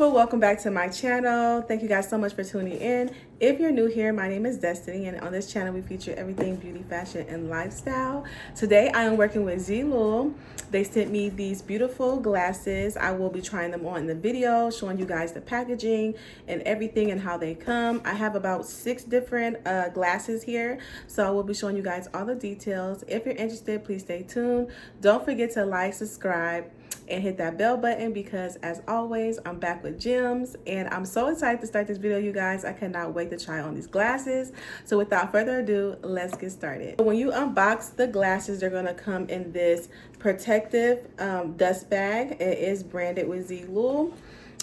beautiful, welcome back to my channel. Thank you guys so much for tuning in. If you're new here, my name is Destiny, and on this channel we feature everything beauty, fashion, and lifestyle. Today I am working with ZEELOOL. They sent me these beautiful glasses. I will be trying them on in the video, showing you guys the packaging and everything and how they come. I have about 6 different glasses here, so I will be showing you guys all the details. If you're interested, please stay tuned. Don't forget to like, subscribe, and hit that bell button, because as always I'm back with gems, and I'm so excited to start this video, you guys. I cannot wait to try on these glasses. So without further ado, let's get started. When you unbox the glasses, they're going to come in this protective dust bag. It is branded with ZEELOOL,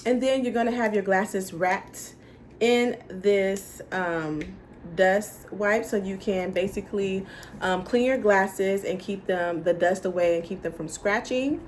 and then you're going to have your glasses wrapped in this dust wipe, so you can basically clean your glasses and keep the dust away and keep them from scratching.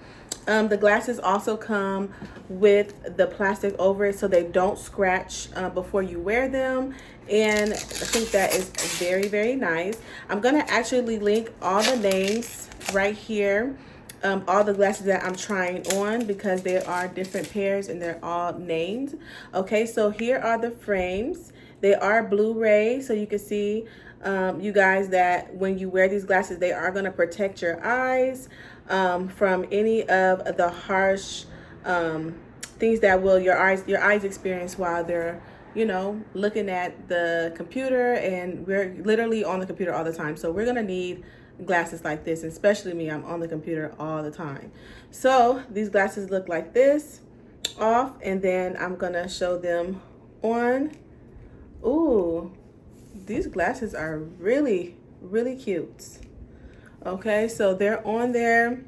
The glasses also come with the plastic over it so they don't scratch before you wear them, and I think that is very, very nice. I'm gonna actually link all the names right here, all the glasses that I'm trying on, because there are different pairs and they're all named. Okay, so here are the frames. They are Blu-ray, so you can see you guys that when you wear these glasses, they are going to protect your eyes from any of the harsh things that will your eyes experience while they're, you know, looking at the computer, and we're literally on the computer all the time. So we're gonna need glasses like this, especially me. I'm on the computer all the time. So these glasses look like this off, and then I'm gonna show them on. Ooh, these glasses are really, really cute. Okay, so they're on there.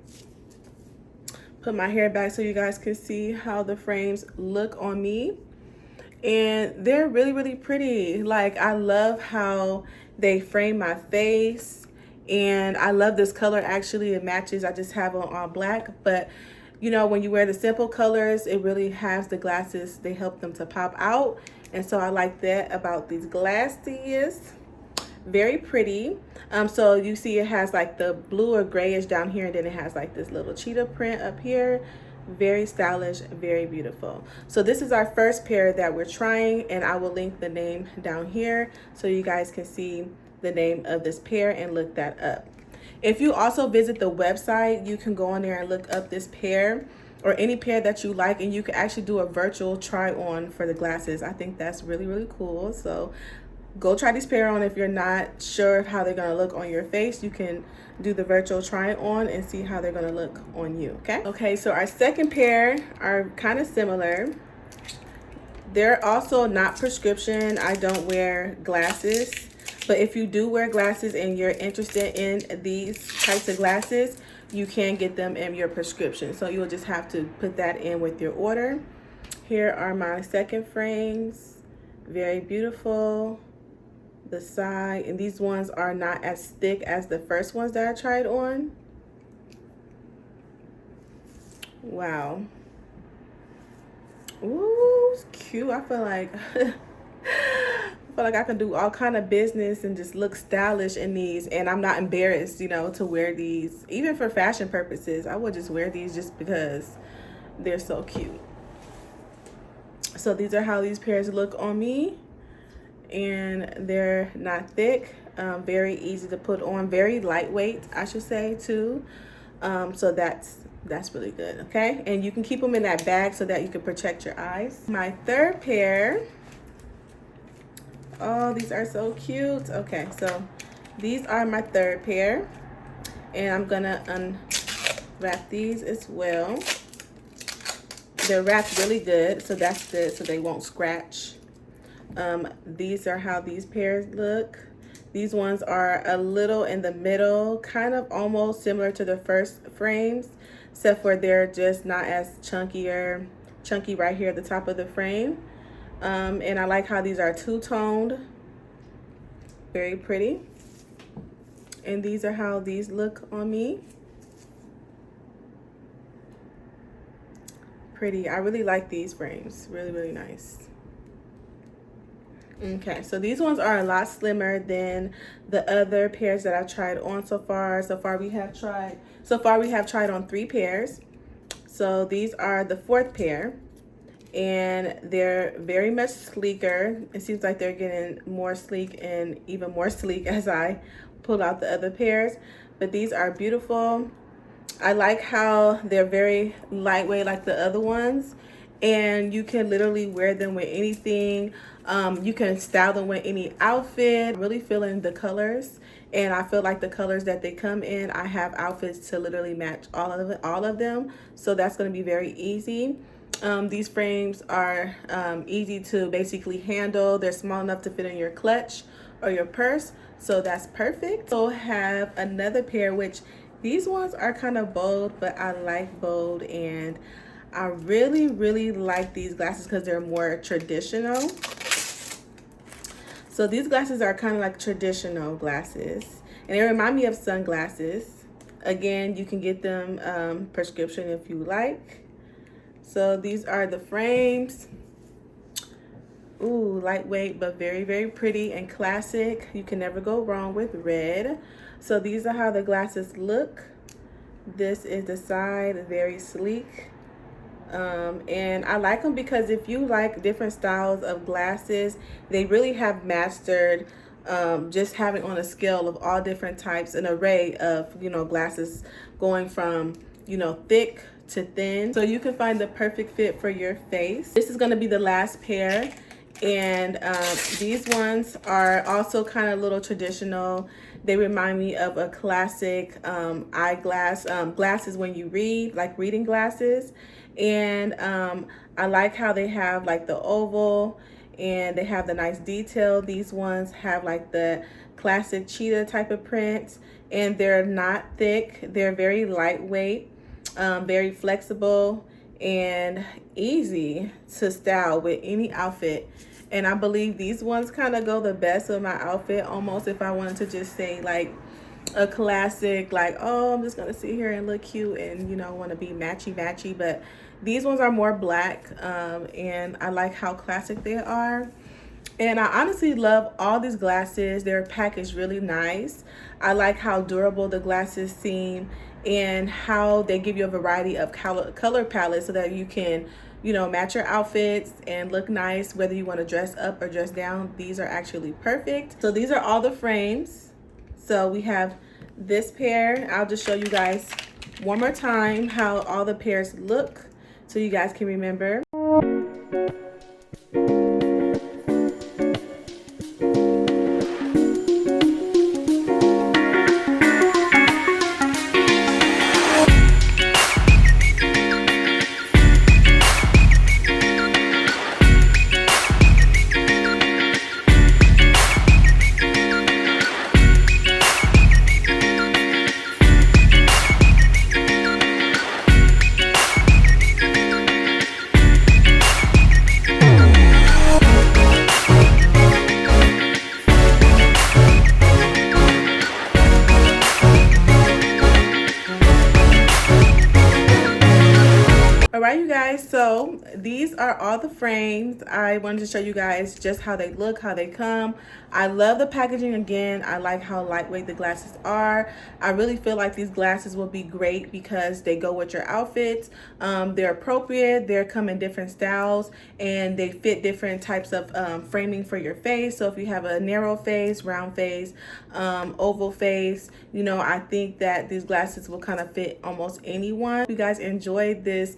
Put my hair back so you guys can see how the frames look on me. And they're really, really pretty. Like, I love how they frame my face. And I love this color, actually. It matches. I just have on all black. But, you know, when you wear the simple colors, it really has the glasses. They help them to pop out. And so I like that about these glasses. Very pretty. So you see it has like the blue or grayish down here, and then it has like this little cheetah print up here. Very stylish, very beautiful. So this is our first pair that we're trying, and I will link the name down here so you guys can see the name of this pair and look that up. If you also visit the website, you can go on there and look up this pair or any pair that you like, and you can actually do a virtual try on for the glasses. I think that's really, really cool. So go try this pair on. If you're not sure of how they're gonna look on your face, you can do the virtual try on and see how they're gonna look on you. Okay, so our second pair are kind of similar. They're also not prescription. I don't wear glasses, but if you do wear glasses and you're interested in these types of glasses, you can get them in your prescription. So you'll just have to put that in with your order. Here are my second frames. Very beautiful. The side, and these ones are not as thick as the first ones that I tried on. Wow. Ooh, it's cute. I feel like I can do all kind of business and just look stylish in these, and I'm not embarrassed, you know, to wear these. Even for fashion purposes, I would just wear these just because they're so cute. So these are how these pairs look on me, and they're not thick, very easy to put on, very lightweight, I should say, too. So that's really good. Okay, and you can keep them in that bag so that you can protect your eyes. My third pair, oh, these are so cute. Okay, so these are my third pair, and I'm gonna unwrap these as well. They're wrapped really good, so that's good, so they won't scratch. These are how these pairs look. These ones are a little in the middle, kind of almost similar to the first frames, except for they're just not as chunky right here at the top of the frame. And I like how these are two-toned. Very pretty. And these are how these look on me. Pretty. I really like these frames. Really, really nice. Okay, so these ones are a lot slimmer than the other pairs that I've tried on so far. So far we have tried on 3 pairs. So these are the 4th pair, and they're very much sleeker. It seems like they're getting more sleek and even more sleek as I pull out the other pairs, but these are beautiful. I like how they're very lightweight like the other ones, and you can literally wear them with anything. You can style them with any outfit. I'm really feeling the colors, and I feel like the colors that they come in, I have outfits to literally match all of them. So that's going to be very easy. These frames are easy to basically handle. They're small enough to fit in your clutch or your purse, so that's perfect. So have another pair, which these ones are kind of bold, but I like bold, and I really like these glasses because they're more traditional. So these glasses are kind of like traditional glasses, and they remind me of sunglasses. Again, you can get them prescription if you like. So these are the frames. Ooh, lightweight, but very pretty and classic. You can never go wrong with red. So these are how the glasses look. This is the side, very sleek. And I like them because if you like different styles of glasses, they really have mastered just having on a scale of all different types, an array of, you know, glasses going from, you know, thick to thin. So you can find the perfect fit for your face. This is going to be the last pair. And these ones are also kind of a little traditional. They remind me of a classic eyeglass, glasses when you read, like reading glasses. And I like how they have like the oval, and they have the nice detail. These ones have like the classic cheetah type of print, and they're not thick. They're very lightweight, very flexible, and easy to style with any outfit. And I believe these ones kind of go the best with my outfit, almost if I wanted to just say like a classic, like, oh, I'm just gonna sit here and look cute and, you know, want to be matchy. But these ones are more black, and I like how classic they are. And I honestly love all these glasses. They're packaged really nice. I like how durable the glasses seem, and how they give you a variety of color palettes so that you can, you know, match your outfits and look nice, whether you want to dress up or dress down. These are actually perfect. So these are all the frames. So we have this pair. I'll just show you guys one more time how all the pairs look so you guys can remember. Alright, you guys, so these are all the frames. I wanted to show you guys just how they look, how they come. I love the packaging. Again, I like how lightweight the glasses are. I really feel like these glasses will be great because they go with your outfits. They're appropriate, they come in different styles, and they fit different types of framing for your face. So if you have a narrow face, round face, oval face, you know, I think that these glasses will kind of fit almost anyone. If you guys enjoyed this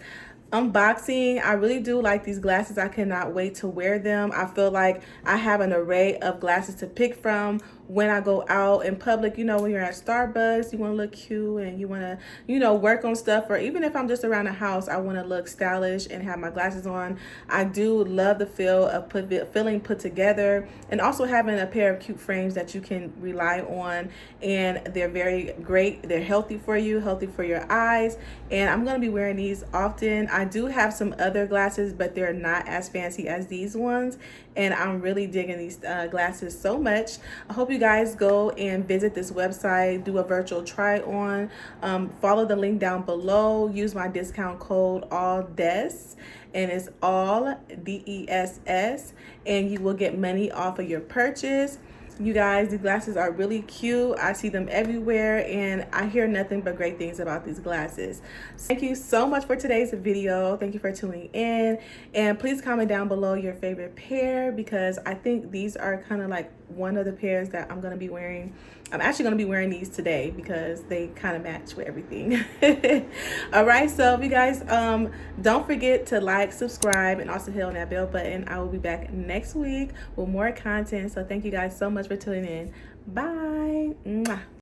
unboxing, I really do like these glasses. I cannot wait to wear them. I feel like I have an array of glasses to pick from when I go out in public. You know, when you're at Starbucks, you want to look cute and you want to, you know, work on stuff, or even if I'm just around the house, I want to look stylish and have my glasses on. I do love the feel of feeling put together, and also having a pair of cute frames that you can rely on, and they're very great. They're healthy for you, healthy for your eyes, and I'm going to be wearing these often. I do have some other glasses, but they're not as fancy as these ones, and I'm really digging these glasses so much. I hope you guys go and visit this website, do a virtual try on, follow the link down below, use my discount code ALLDESS, and it's all DESS, and you will get money off of your purchase. You guys, these glasses are really cute. I see them everywhere and I hear nothing but great things about these glasses. Thank you so much for today's video. Thank you for tuning in, and please comment down below your favorite pair, because I think these are kind of like one of the pairs that I'm going to be wearing. I'm actually going to be wearing these today because they kind of match with everything. All right, so if you guys don't forget to like, subscribe, and also hit on that bell button. I will be back next week with more content. So thank you guys so much for tuning in. Bye. Mwah.